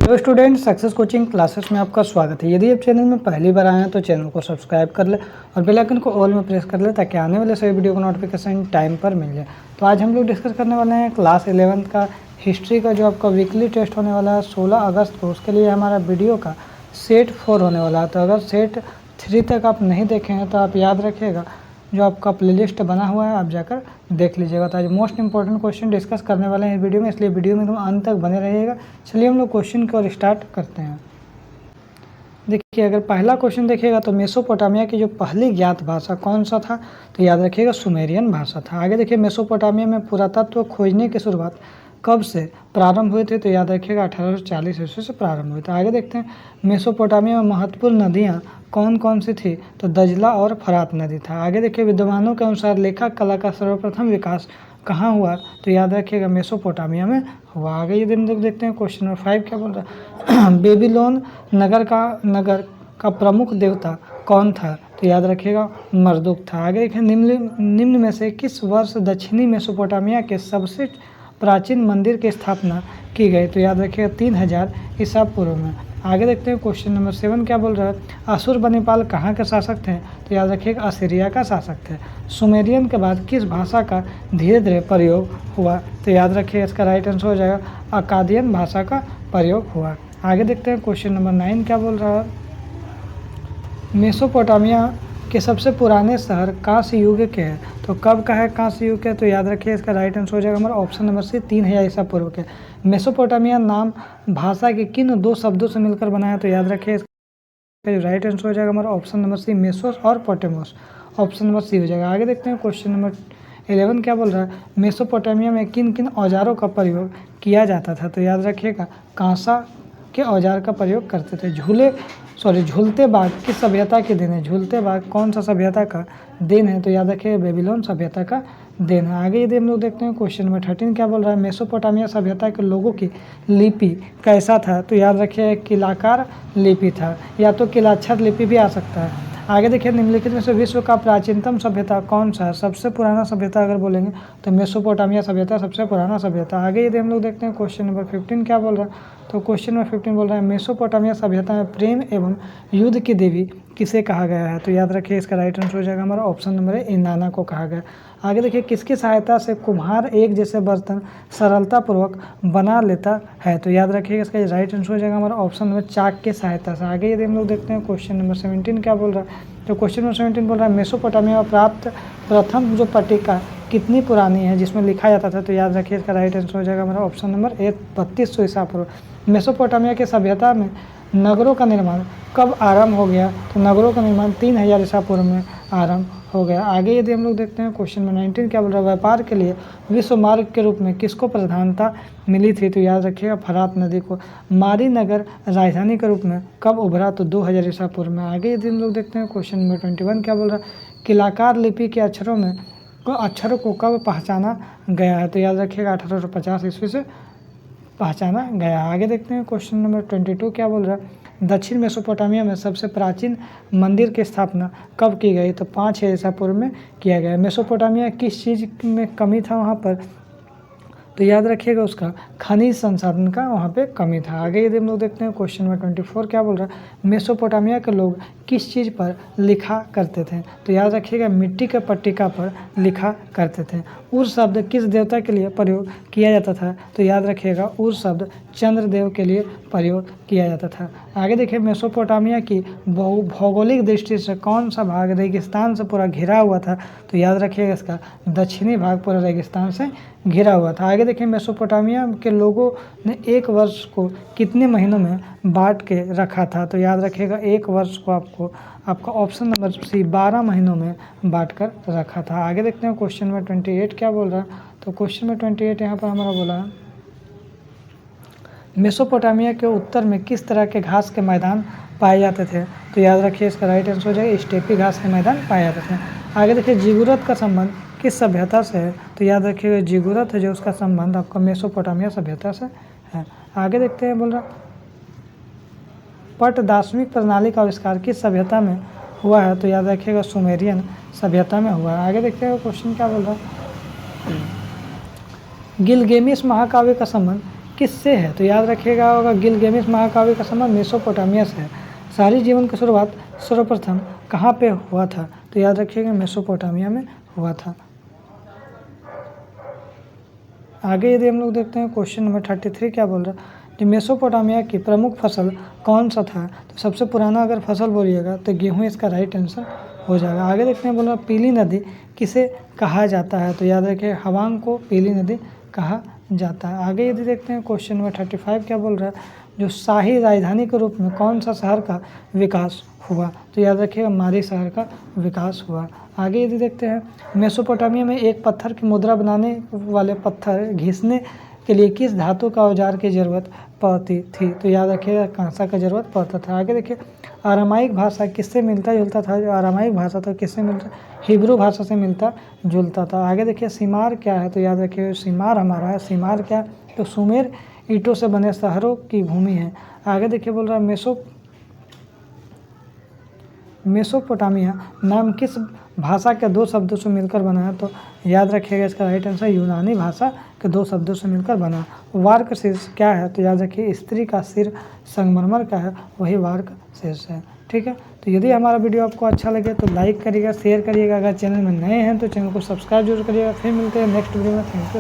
Hello student, success coaching classes में आपका स्वागत है। यदि आप चैनल में पहली बार आए हैं तो चैनल को सब्सक्राइब कर ले और बेल आइकन को ऑल में प्रेस कर ले ताकि आने वाले सभी वीडियो का नोटिफिकेशन टाइम पर मिल जाए। तो आज हम लोग डिस्कस करने वाले हैं क्लास 11th का हिस्ट्री का जो आपका वीकली टेस्ट होने वाला है 16 अगस्त को। उसके लिए हमारा वीडियो का सेट 4 होने वाला है। तो अगर सेट 3 तक आप नहीं देखे हैं तो आप याद रखिएगा, जो आपका प्लेलिस्ट बना हुआ है आप जाकर देख लीजिएगा। तो आज मोस्ट इंपॉर्टेंट क्वेश्चन डिस्कस करने वाले हैं इस वीडियो में, इसलिए वीडियो में तुम अंत तक बने रहिएगा। चलिए हम लोग क्वेश्चन की ओर स्टार्ट करते हैं। देखिए, अगर पहला क्वेश्चन देखिएगा तो मेसोपोटामिया की जो पहली ज्ञात भाषा कौन सा था, तो याद रखिएगा सुमेरियन भाषा था। आगे देखिए, मेसोपोटामिया में पुरातत्व खोजने की शुरुआत कब से प्रारंभ हुए थे, तो याद रखिएगा 1840 ईस्वी से प्रारंभ हुए थे। आगे देखते हैं, मेसोपोटामिया में महत्वपूर्ण नदियाँ कौन कौन सी थी, तो दजला और फरात नदी था। आगे देखिए, विद्वानों के अनुसार लेखा कला का सर्वप्रथम विकास कहाँ हुआ, तो याद रखिएगा मेसोपोटामिया में हुआ। आगे यदि हम लोग देखते हैं क्वेश्चन नंबर 5 क्या बोल रहा है, बेबीलोन नगर का प्रमुख देवता कौन था, तो याद रखिएगा मर्दुक था। आगे देखिए, निम्न में से किस वर्ष दक्षिणी मेसोपोटामिया के सबसे प्राचीन मंदिर की स्थापना की गई, तो याद रखिएगा 3000 ईसा पूर्व में। आगे देखते हैं क्वेश्चन नंबर 7 क्या बोल रहा है, अशुरबनिपाल कहाँ के शासक थे, तो याद रखिएगा असीरिया का शासक थे। सुमेरियन के बाद किस भाषा का धीरे धीरे प्रयोग हुआ, तो याद रखिएगा इसका राइट आंसर हो जाएगा अकादियन भाषा का प्रयोग हुआ। आगे देखते हैं क्वेश्चन नंबर 9 क्या बोल रहा है, मेसोपोटामिया के सबसे पुराने शहर कांस्य युग के हैं, तो कब का है कांस्य युग के, तो याद रखिए इसका राइट आंसर हो जाएगा हमारा ऑप्शन नंबर सी 3000 ईसा पूर्व के। मेसोपोटामिया नाम भाषा के किन दो शब्दों से मिलकर बना है, तो याद रखिए इसका राइट आंसर हो जाएगा हमारा ऑप्शन नंबर सी मेसोस और पोटेमोस, ऑप्शन नंबर सी हो जाएगा। आगे देखते हैं क्वेश्चन नंबर 11 क्या बोल रहा है, मेसोपोटामिया में किन किन औजारों का प्रयोग किया जाता था, तो याद रखिएगा कांसा के औजार का प्रयोग करते थे। झूलते बाग किस सभ्यता के दिन है, झूलते बाग कौन सा सभ्यता का दिन है, तो याद रखिए बेबीलोन सभ्यता का दिन है। आगे यदि हम लोग देखते हैं क्वेश्चन नंबर 13 क्या बोल रहा है, मेसोपोटामिया सभ्यता के लोगों की लिपि कैसा था, तो याद रखिए किलाकार लिपि था, या तो किलाक्षर लिपि भी आ सकता है। आगे देखिए, निम्नलिखित में से विश्व का प्राचीनतम सभ्यता कौन सा है, सबसे पुराना सभ्यता अगर बोलेंगे तो मेसोपोटामिया सभ्यता सबसे पुराना सभ्यता। आगे यदि हम लोग देखते हैं क्वेश्चन नंबर 15 क्या बोल रहा है, तो क्वेश्चन नंबर 15 बोल रहा है मेसोपोटामिया सभ्यता में प्रेम एवं युद्ध की देवी किसे कहा गया है, तो याद रखिए इसका राइट आंसर हो जाएगा हमारा ऑप्शन नंबर है इनाना को कहा गया। आगे देखिए, किसकी सहायता से कुम्हार एक जैसे बर्तन सरलतापूर्वक बना लेता है, तो याद रखिएगा इसका राइट आंसर हो जाएगा हमारा ऑप्शन नंबर चाक की सहायता से। आगे यदि हम लोग देखते हैं क्वेश्चन नंबर 17 क्या बोल रहा है, तो क्वेश्चन नंबर 17 बोल रहा है मेसोपोटामिया में प्राप्त प्रथम जो पट्टिका कितनी पुरानी है जिसमें लिखा जाता था, तो याद रखिए इसका राइट आंसर हो जाएगा हमारा ऑप्शन नंबर ए 3200 ईसा पूर्व। मेसोपोटामिया के सभ्यता में नगरों का निर्माण कब आरंभ हो गया, तो नगरों का निर्माण 3000 ईसा पूर्व में आरंभ हो गया। आगे यदि हम लोग देखते हैं क्वेश्चन नंबर 19 क्या बोल रहा है, व्यापार के लिए विश्व मार्ग के रूप में किसको प्रधानता मिली थी, तो याद रखिएगा फरात नदी को। मारी नगर राजधानी के रूप में कब उभरा, तो 2000 ईसा पूर्व में। आगे यदि हम लोग देखते हैं क्वेश्चन नंबर 21 क्या बोल रहा है, किलाकार लिपि के अक्षरों को कब पहचाना गया है, तो याद रखिएगा 1850 ईस्वी से पहचाना गया। आगे देखते हैं क्वेश्चन नंबर 22 क्या बोल रहा है, दक्षिण मेसोपोटामिया में सबसे प्राचीन मंदिर की स्थापना कब की गई, तो 5000 ईसा पूर्व में किया गया। मेसोपोटामिया किस चीज़ में कमी था वहाँ पर, तो याद रखिएगा उसका खनिज संसाधन का वहाँ पे कमी था। आगे यदि हम लोग देखते हैं क्वेश्चन नंबर 24 क्या बोल रहा है, मेसोपोटामिया के लोग किस चीज़ पर लिखा करते थे, तो याद रखिएगा मिट्टी के पट्टिका पर लिखा करते थे। उर शब्द किस देवता के लिए प्रयोग किया जाता था, तो याद रखिएगा उर शब्द चंद्रदेव के लिए प्रयोग किया जाता था। आगे देखिए, मेसोपोटामिया की भौगोलिक दृष्टि से कौन सा भाग रेगिस्तान से पूरा घिरा हुआ था, तो याद रखिएगा इसका दक्षिणी भाग पूरा रेगिस्तान से घिरा हुआ था। आगे देखिए, मेसोपोटामिया के लोगों ने एक वर्ष को कितने महीनों में बांट के रखा था, तो याद रखिएगा एक वर्ष को आपका ऑप्शन नंबर सी 12 महीनों में बांट कर रखा था। आगे देखते हैं क्वेश्चन नंबर 28 क्या बोल रहा है, तो क्वेश्चन नंबर 28 यहाँ पर हमारा बोला है मेसोपोटामिया के उत्तर में किस तरह के घास के मैदान पाए जाते थे, तो याद रखिए इसका राइट आंसर हो जाएगा स्टेपी घास के मैदान पाए जाते थे। आगे देखिए, जिगुरत का संबंध किस सभ्यता से है, तो याद रखिएगा जिगुरत है जो उसका संबंध आपका मेसोपोटामिया सभ्यता से है। आगे देखते हैं बोल रहा पट दार्शनिक प्रणाली का आविष्कार किस सभ्यता में हुआ है, तो याद रखिएगा सुमेरियन सभ्यता में हुआ है। आगे देखते हैं क्वेश्चन क्या बोल रहा है, गिलगेमिस महाकाव्य का संबंध किससे है? तो याद रखिएगा होगा गिलगामेश महाकाव्य का संबंध मेसोपोटामिया से है। शहरी जीवन की शुरुआत सर्वप्रथम कहाँ पे हुआ था? तो याद रखिएगा मेसोपोटामिया में हुआ था। आगे यदि हम लोग देखते हैं क्वेश्चन नंबर 33 क्या बोल रहा है कि मेसोपोटामिया की प्रमुख फसल कौन सा था? तो सबसे पुराना अगर फसल बोलिएगा तो गेहूँ इसका राइट आंसर हो जाएगा। आगे देखते हैं बोल रहा पीली नदी किसे कहा जाता है? तो याद रखिए हवांग को पीली नदी कहा जाता है। आगे यदि देखते हैं क्वेश्चन नंबर 35 क्या बोल रहा है जो शाही राजधानी के रूप में कौन सा शहर का विकास हुआ? तो याद रखिएगा मारी शहर का विकास हुआ। आगे यदि देखते हैं मेसोपोटामिया में एक पत्थर की मुद्रा बनाने वाले पत्थर घिसने के लिए किस धातु का औजार की ज़रूरत पड़ती थी? तो याद रखिएगा कांसा का ज़रूरत पड़ता था। आगे देखिए अरामाइक भाषा किससे मिलता जुलता था? जो अरामाइक भाषा था किससे मिलता? हिब्रू भाषा से मिलता जुलता था। आगे देखिए सीमार क्या है? तो याद रखिए सीमार हमारा है। सीमार क्या? तो सुमेर ईंटों से बने शहरों की भूमि है। आगे देखिए बोल रहा है मेसोपोटामिया नाम किस भाषा के दो शब्दों से मिलकर बना है? तो याद रखिएगा इसका राइट आंसर यूनानी भाषा के दो शब्दों से मिलकर बना। वार्क शीर्ष क्या है? तो याद रखिए स्त्री का सिर संगमरमर का है, वही वार्क शीर्ष है। ठीक है, तो यदि हमारा वीडियो आपको अच्छा लगे तो लाइक करिएगा, शेयर करिएगा। अगर चैनल में नए हैं तो चैनल को सब्सक्राइब जरूर करिएगा। फिर मिलते हैं नेक्स्ट वीडियो में। Thank you.